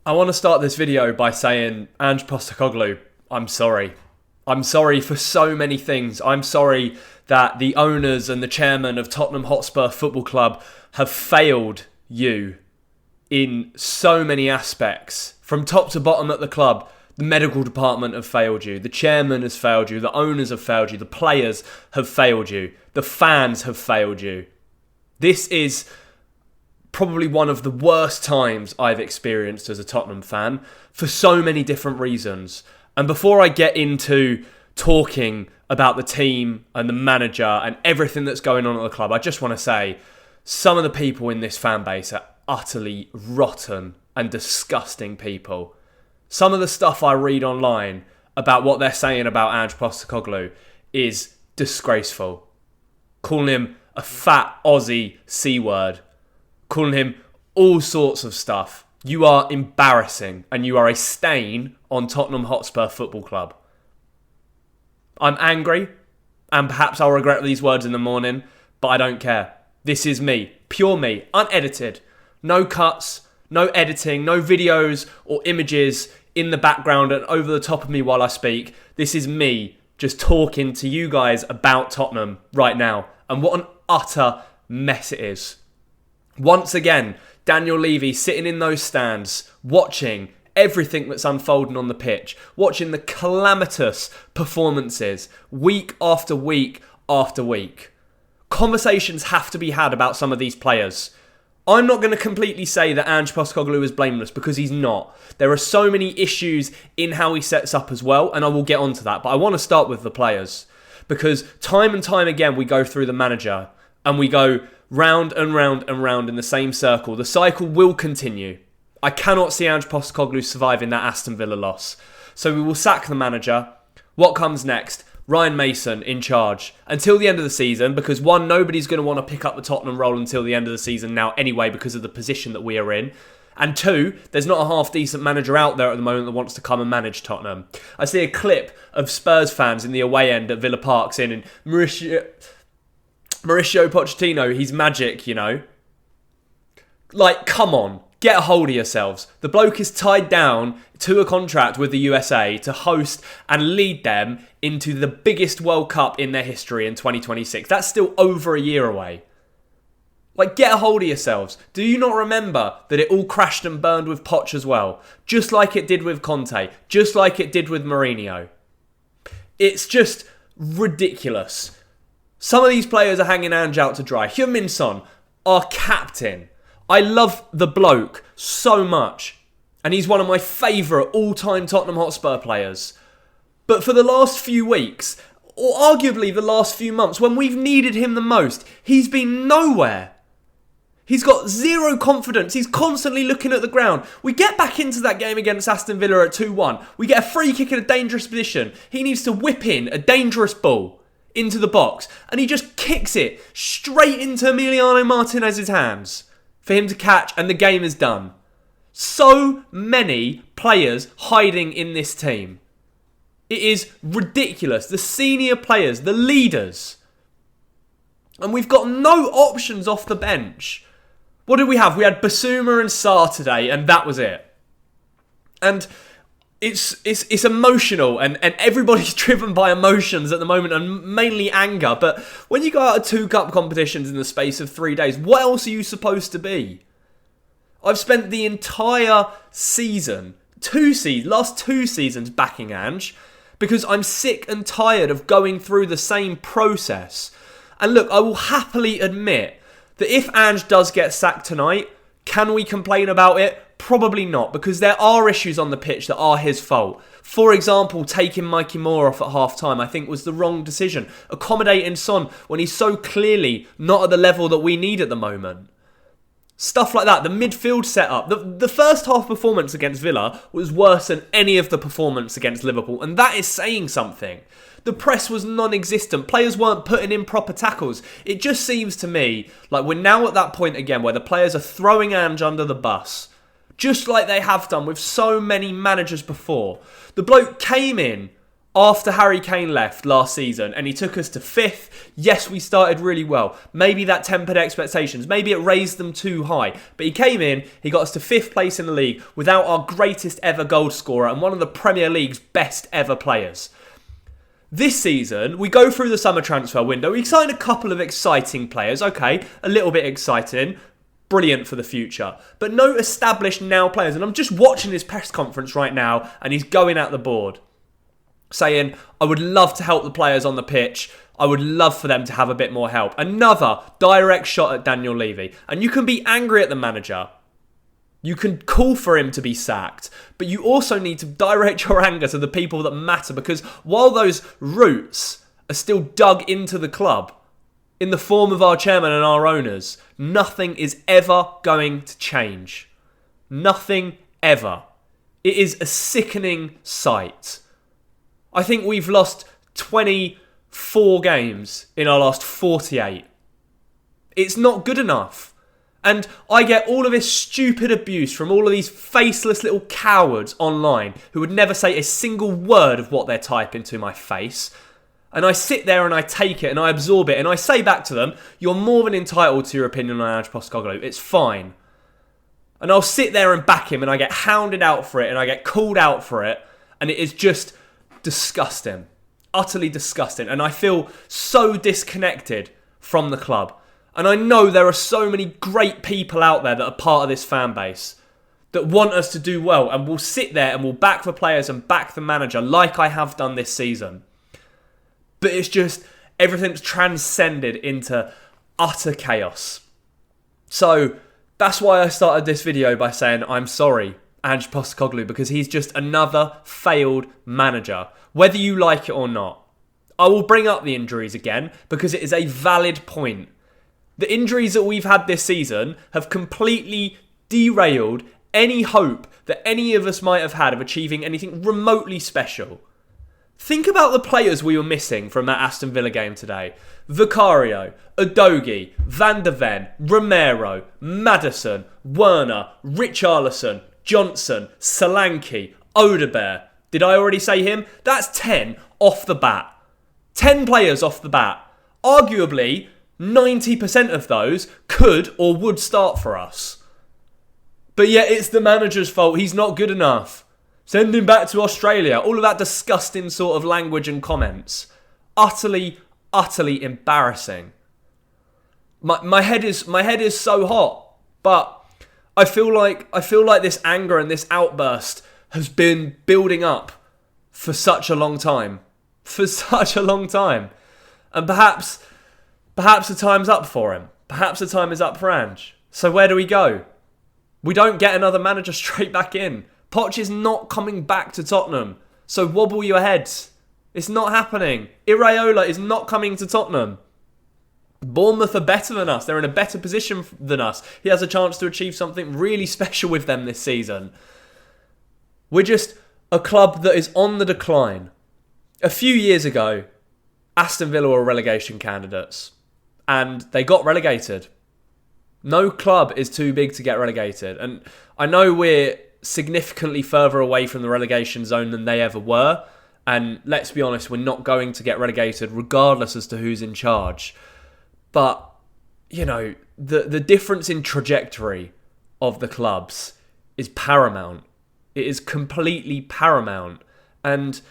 I want to start this video by saying, Ange Postecoglou, I'm sorry. I'm sorry for so many things. I'm sorry that the owners and the chairman of Tottenham Hotspur Football Club have failed you in so many aspects. From top to bottom at the club, the medical department have failed you. The chairman has failed you. The owners have failed you. The players have failed you. The fans have failed you. This is probably one of the worst times I've experienced as a Tottenham fan for so many different reasons. And before I get into talking about the team and the manager and everything that's going on at the club, I just want to say some of the people in this fan base are utterly rotten and disgusting people. Some of the stuff I read online about what they're saying about Ange Postecoglou is disgraceful. Calling him a fat Aussie C-word. Calling him all sorts of stuff. You are embarrassing and you are a stain on Tottenham Hotspur Football Club. I'm angry and perhaps I'll regret these words in the morning, but I don't care. This is me, pure me, unedited. No cuts, no editing, no videos or images in the background and over the top of me while I speak. This is me just talking to you guys about Tottenham right now and what an utter mess it is. Once again, Daniel Levy sitting in those stands, watching everything that's unfolding on the pitch, watching the calamitous performances week after week after week. Conversations have to be had about some of these players. I'm not going to completely say that Ange Postecoglou is blameless because he's not. There are so many issues in how he sets up as well, and I will get onto that. But I want to start with the players because time and time again we go through the manager and we go round and round and round in the same circle. The cycle will continue. I cannot see Ange Postecoglou surviving that Aston Villa loss. So we will sack the manager. What comes next? Ryan Mason in charge until the end of the season because one, nobody's going to want to pick up the Tottenham role until the end of the season now anyway because of the position that we are in. And two, there's not a half-decent manager out there at the moment that wants to come and manage Tottenham. I see a clip of Spurs fans in the away end at Villa Park saying, Mauricio Pochettino, he's magic, you know. Like, come on. Get a hold of yourselves. The bloke is tied down to a contract with the USA to host and lead them into the biggest World Cup in their history in 2026. That's still over a year away. Like, get a hold of yourselves. Do you not remember that it all crashed and burned with Poch as well? Just like it did with Conte. Just like it did with Mourinho. It's just ridiculous. Some of these players are hanging Ange out to dry. Heung-min Son, our captain. I love the bloke so much. And he's one of my favourite all-time Tottenham Hotspur players. But for the last few weeks, or arguably the last few months, when we've needed him the most, he's been nowhere. He's got zero confidence. He's constantly looking at the ground. We get back into that game against Aston Villa at 2-1. We get a free kick in a dangerous position. He needs to whip in a dangerous ball into the box. And he just kicks it straight into Emiliano Martinez's hands for him to catch, and the game is done. So many players hiding in this team. It is ridiculous. The senior players, the leaders. And we've got no options off the bench. What did we have? We had Basuma and Sarr today, and that was it. And it's emotional, and everybody's driven by emotions at the moment, and mainly anger. But when you go out of 2 cup competitions in the space of 3 days, what else are you supposed to be? I've spent the entire season, last 2 seasons backing Ange, because I'm sick and tired of going through the same process. And look, I will happily admit that if Ange does get sacked tonight, can we complain about it? Probably not, because there are issues on the pitch that are his fault. For example, taking Mikey Moore off at half-time, I think was the wrong decision. Accommodating Son when he's so clearly not at the level that we need at the moment. Stuff like that. The midfield setup. The first half performance against Villa was worse than any of the performance against Liverpool, and that is saying something. The press was non-existent. Players weren't putting in proper tackles. It just seems to me like we're now at that point again where the players are throwing Ange under the bus. Just like they have done with so many managers before. The bloke came in After Harry Kane left last season and he took us to 5th, yes, we started really well. Maybe that tempered expectations. Maybe it raised them too high. But he came in, he got us to 5th place in the league without our greatest ever goal scorer and one of the Premier League's best ever players. This season, we go through the summer transfer window. We signed a couple of exciting players. Okay, a little bit exciting. Brilliant for the future. But no established now players. And I'm just watching his press conference right now and he's going at the board, saying, I would love to help the players on the pitch. I would love for them to have a bit more help. Another direct shot at Daniel Levy. And you can be angry at the manager. You can call for him to be sacked. But you also need to direct your anger to the people that matter. Because while those roots are still dug into the club, in the form of our chairman and our owners, nothing is ever going to change. Nothing ever. It is a sickening sight. I think we've lost 24 games in our last 48. It's not good enough. And I get all of this stupid abuse from all of these faceless little cowards online who would never say a single word of what they're typing to my face. And I sit there and I take it and I absorb it and I say back to them, you're more than entitled to your opinion on Ange Postecoglou. It's fine. And I'll sit there and back him and I get hounded out for it and I get called out for it. And it is just disgusting. Utterly disgusting. And I feel so disconnected from the club. And I know there are so many great people out there that are part of this fan base that want us to do well and will sit there and will back the players and back the manager like I have done this season. But it's just everything's transcended into utter chaos. So that's why I started this video by saying I'm sorry, Ange Postecoglou, because he's just another failed manager, whether you like it or not. I will bring up the injuries again because it is a valid point. The injuries that we've had this season have completely derailed any hope that any of us might have had of achieving anything remotely special. Think about the players we were missing from that Aston Villa game today. Vicario, Udogie, Van der Ven, Romero, Maddison, Werner, Richarlison, Johnson, Solanke, Odegaard. Did I already say him? That's 10 off the bat. 10 players off the bat. Arguably, 90% of those could or would start for us. But yet it's the manager's fault. He's not good enough. Send him back to Australia. All of that disgusting sort of language and comments. Utterly, utterly embarrassing. My head is so hot. But I feel like this anger and this outburst has been building up for such a long time. For such a long time. And perhaps the time's up for him. Perhaps the time is up for Ange. So where do we go? We don't get another manager straight back in. Poch is not coming back to Tottenham. So wobble your heads. It's not happening. Iraola is not coming to Tottenham. Bournemouth are better than us. They're in a better position than us. He has a chance to achieve something really special with them this season. We're just a club that is on the decline. A few years ago, Aston Villa were relegation candidates. And they got relegated. No club is too big to get relegated. And I know we're significantly further away from the relegation zone than they ever were. And let's be honest, we're not going to get relegated regardless as to who's in charge. But, you know, the difference in trajectory of the clubs is paramount. It is completely paramount. And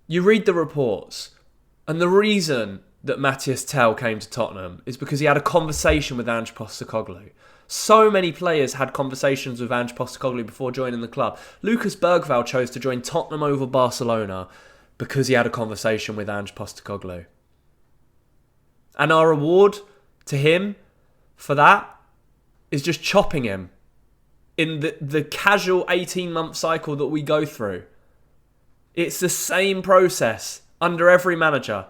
you read the reports, and the reason that Matthias Tell came to Tottenham is because he had a conversation with Ange Postecoglou. So many players had conversations with Ange Postecoglou before joining the club. Lucas Bergvall chose to join Tottenham over Barcelona because he had a conversation with Ange Postecoglou. And our reward to him for that is just chopping him in the casual 18-month cycle that we go through. It's the same process under every manager.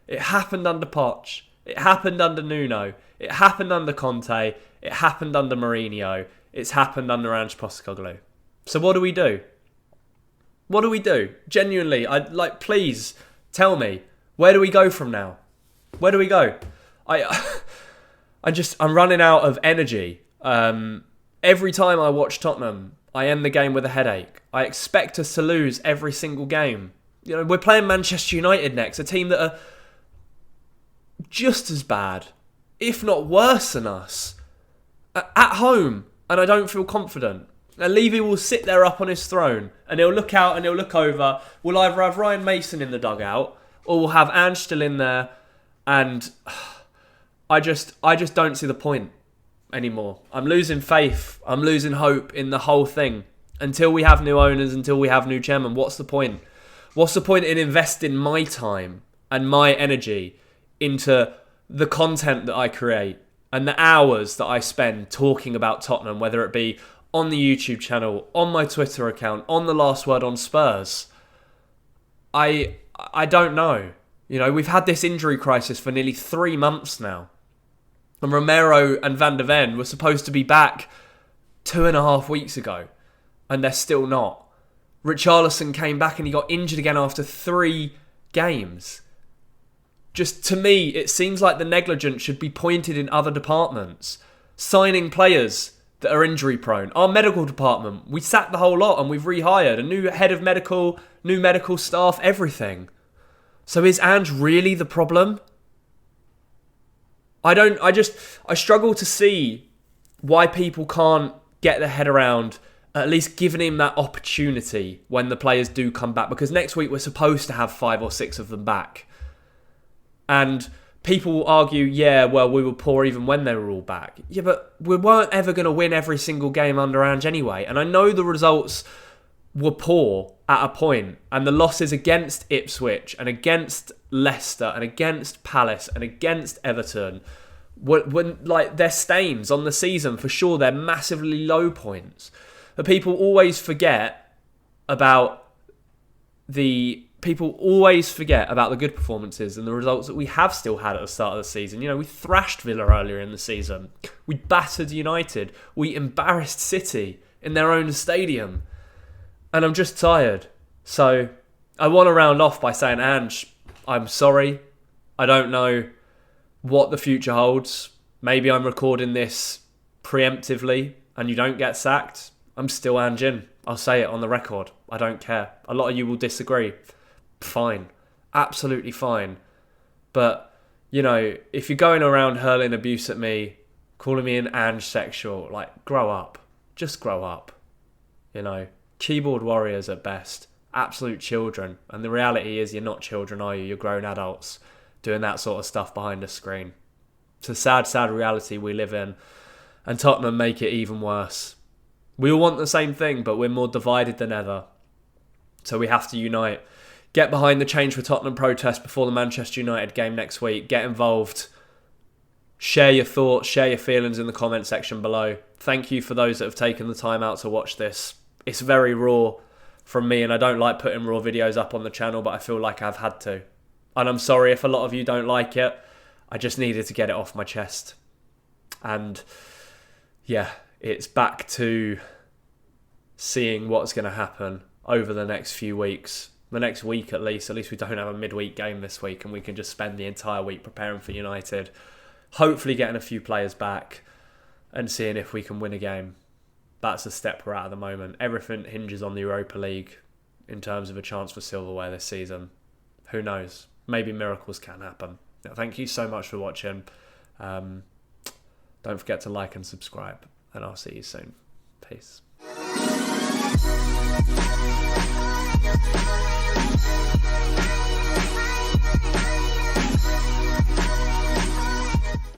It happened under Poch. It happened under Nuno. It happened under Conte. It happened under Mourinho. It's happened under Ange Postecoglou. So what do we do? What do we do? Genuinely, please tell me. Where do we go from now? Where do we go? I'm running out of energy. Every time I watch Tottenham, I end the game with a headache. I expect us to lose every single game. You know, we're playing Manchester United next, a team that are just as bad, if not worse than us, at home, and I don't feel confident. And Levy will sit there up on his throne, and he'll look out and he'll look over. We'll either have Ryan Mason in the dugout, or we'll have Ange still in there, and I just don't see the point anymore. I'm losing faith. I'm losing hope in the whole thing. Until we have new owners, until we have new chairman, what's the point? What's the point in investing my time and my energy into the content that I create and the hours that I spend talking about Tottenham, whether it be on the YouTube channel, on my Twitter account, on the Last Word on Spurs? I don't know. You know, we've had this injury crisis for nearly 3 months now. And Romero and Van de Ven were supposed to be back 2.5 weeks ago, and they're still not. Richarlison came back and he got injured again after 3 games. Just to me, it seems like the negligence should be pointed in other departments. Signing players that are injury prone. Our medical department, we sacked the whole lot and we've rehired a new head of medical, new medical staff, everything. So is Ange really the problem? I struggle to see why people can't get their head around at least giving him that opportunity when the players do come back. Because next week we're supposed to have 5 or 6 of them back. And people will argue, yeah, well, we were poor even when they were all back. Yeah, but we weren't ever going to win every single game under Ange anyway. And I know the results were poor at a point. And the losses against Ipswich and against Leicester and against Palace and against Everton were like, they're stains on the season for sure. They're massively low points. But people always forget about the good performances and the results that we have still had at the start of the season. You know, we thrashed Villa earlier in the season. We battered United. We embarrassed City in their own stadium. And I'm just tired. So I want to round off by saying, Ange, I'm sorry. I don't know what the future holds. Maybe I'm recording this preemptively and you don't get sacked. I'm still Ange in. I'll say it on the record. I don't care. A lot of you will disagree. Fine. Absolutely fine. But, you know, if you're going around hurling abuse at me, calling me an Ange sexual, like, grow up. Just grow up. You know, keyboard warriors at best. Absolute children. And the reality is you're not children, are you? You're grown adults doing that sort of stuff behind a screen. It's a sad, sad reality we live in. And Tottenham make it even worse. We all want the same thing, but we're more divided than ever. So we have to unite. Get behind the Change for Tottenham protest before the Manchester United game next week. Get involved. Share your thoughts, share your feelings in the comment section below. Thank you for those that have taken the time out to watch this. It's very raw from me, and I don't like putting raw videos up on the channel, but I feel like I've had to. And I'm sorry if a lot of you don't like it. I just needed to get it off my chest. And yeah, it's back to seeing what's going to happen over the next few weeks. The next week at least. At least we don't have a midweek game this week and we can just spend the entire week preparing for United. Hopefully getting a few players back and seeing if we can win a game. That's the step we're at the moment. Everything hinges on the Europa League in terms of a chance for silverware this season. Who knows? Maybe miracles can happen. Thank you so much for watching. Don't forget to like and subscribe. And I'll see you soon. Peace.